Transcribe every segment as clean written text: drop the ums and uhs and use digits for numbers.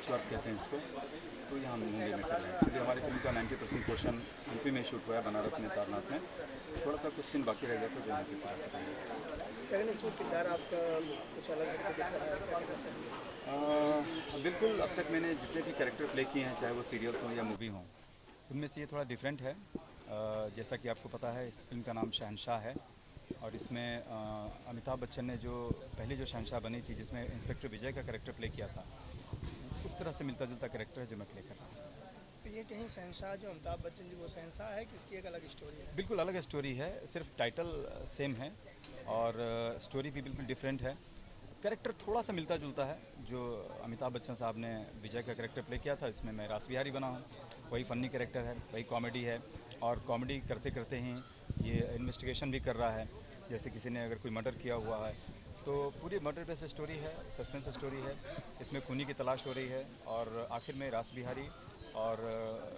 Patch work कहते हैं इसको, तो ये हम मुंबई में कर रहे हैं। क्योंकि हमारी फिल्म का 90% पोर्शन यूपी में शूट हुआ है, बनारस में, सारनाथ में। थोड़ा सा कुछ सीन बाकी रह गया था जो यहाँ पे पूरा कर रहे हैं। क्या इसमें किरदार आपका कुछ अलग हटके दिख रहा है, क्या कहना चाहेंगे? बिल्कुल, अब तक मैंने जितने भी कैरेक्टर प्ले किए हैं, चाहे वो सीरियल्स हों या मूवी हों, उनमें से ये थोड़ा डिफरेंट है। जैसा कि आपको पता है, इस फिल्म का नाम शहंशाह है और इसमें अमिताभ बच्चन ने जो पहले जो शहंशाह बनी थी, जिसमें इंस्पेक्टर विजय का कैरेक्टर प्ले किया था, उस तरह से मिलता जुलता कैरेक्टर है जो मैं प्ले कर रहा हूँ। तो ये कहीं शहंशाह जो अमिताभ बच्चन जी वो शहंशाह है कि इसकी एक अलग स्टोरी है? बिल्कुल अलग स्टोरी है, सिर्फ टाइटल सेम है और स्टोरी भी बिल्कुल डिफरेंट है। कैरेक्टर थोड़ा सा मिलता जुलता है। जो अमिताभ बच्चन साहब ने विजय का कैरेक्टर प्ले किया था, इसमें मैं रास बिहारी बना हूँ। वही फ़नी कैरेक्टर है, वही कॉमेडी है और कॉमेडी करते करते ही ये इन्वेस्टिगेशन भी कर रहा है। जैसे किसी ने अगर कोई मर्डर किया हुआ है तो पूरी मर्डर बेस स्टोरी है, सस्पेंस स्टोरी है। इसमें खूनी की तलाश हो रही है और आखिर में रास बिहारी और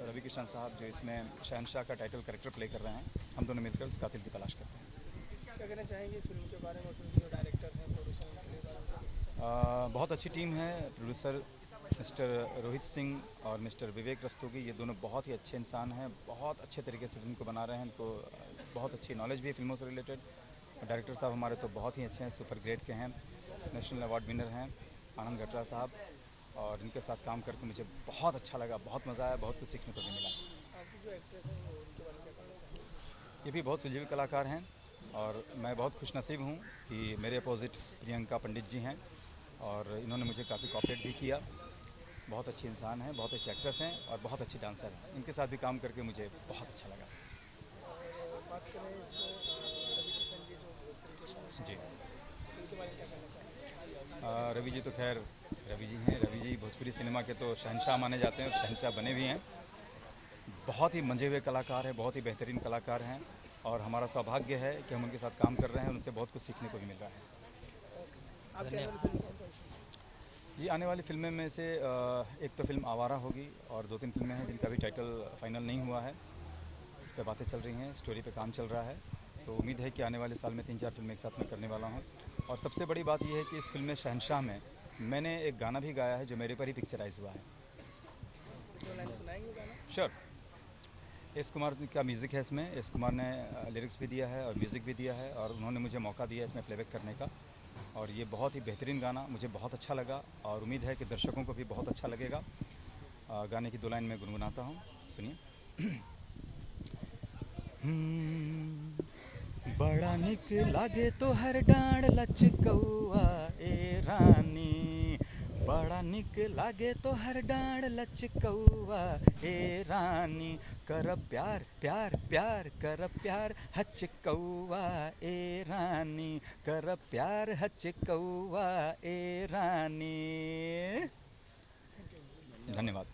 रवि किशन साहब जो इसमें शहंशाह का टाइटल कैरेक्टर प्ले कर रहे हैं, हम दोनों मिलकर उस कातिल की तलाश करते हैं। क्या कहना चाहेंगे फिल्म के बारे में, फिल्म के जो डायरेक्टर हैं, प्रोड्यूसर, उनके लिए बारे में? बहुत अच्छी टीम है। प्रोड्यूसर मिस्टर रोहित सिंह और मिस्टर विवेक रस्तोगी, ये दोनों बहुत ही अच्छे इंसान हैं, बहुत अच्छे तरीके से फिल्म को बना रहे हैं। इनको बहुत अच्छी नॉलेज भी है फिल्मों से रिलेटेड। डायरेक्टर साहब हमारे तो बहुत ही अच्छे हैं, सुपर ग्रेड के हैं, नेशनल अवार्ड विनर हैं, आनंद गटरा साहब। और इनके साथ काम करके मुझे बहुत अच्छा लगा, बहुत मज़ा आया, बहुत कुछ सीखने को भी मिला। आपकी जो एक्ट्रेस हैं वो उनके बारे में क्या कहना चाहेंगे? ये भी बहुत सुलझे हुए कलाकार हैं और मैं बहुत खुशनसीब हूँ कि मेरे अपोजिट प्रियंका पंडित जी हैं और इन्होंने मुझे काफ़ी कॉपरेट भी किया। बहुत अच्छे इंसान हैं, बहुत अच्छे एक्ट्रेस हैं और बहुत अच्छी डांसर हैं। इनके साथ भी काम करके मुझे बहुत अच्छा लगा। और बात करें इसमें रवि किशन जी जो भोजपुरी के शहंशाह जी। हैं, उनके बारे में क्या कहना चाहेंगे? रवि जी तो खैर रवि जी हैं। रवि जी भोजपुरी सिनेमा के तो शहंशाह माने जाते हैं और शहंशाह बने भी हैं। बहुत ही मंजे हुए कलाकार हैं, बहुत ही बेहतरीन कलाकार हैं और हमारा सौभाग्य है कि हम उनके साथ काम कर रहे हैं, उनसे बहुत कुछ सीखने को भी मिल रहा है। ओके, आपके आने वाली फिल्म कौन कौन सी है? जी, आने वाली फ़िल्में में से एक तो फ़िल्म आवारा होगी और 2-3 फ़िल्में हैं जिनका भी टाइटल फाइनल नहीं हुआ है। उस पे बातें चल रही हैं, स्टोरी पे काम चल रहा है। तो उम्मीद है कि आने वाले साल में 3-4 फ़िल्में एक साथ में करने वाला हूँ। और सबसे बड़ी बात ये है कि इस फ़िल्म में शहंशाह में मैंने एक गाना भी गाया है जो मेरे पर ही पिक्चराइज़ हुआ है। दो लाइन सुनाएंगे वो गाना? श्योर। एस कुमार जी का म्यूज़िक है इसमें। एस कुमार ने लिरिक्स भी दिया है और म्यूज़िक भी दिया है और उन्होंने मुझे मौका दिया इसमें प्लेबैक करने का। और ये बहुत ही बेहतरीन गाना मुझे बहुत अच्छा लगा और उम्मीद है कि दर्शकों को भी बहुत अच्छा लगेगा। गाने की 2 लाइन में गुनगुनाता हूँ, सुनिए। बड़ा निक लागे तो हर डाँड लचकौआ ए रानी, बड़ा निक लागे तो हर डाँड लचकौआ ए रानी, कर प्यार प्यार प्यार कर प्यार हचकौआ ए रानी, कर प्यार हचकौआ ए रानी। Thank you. धन्यवाद।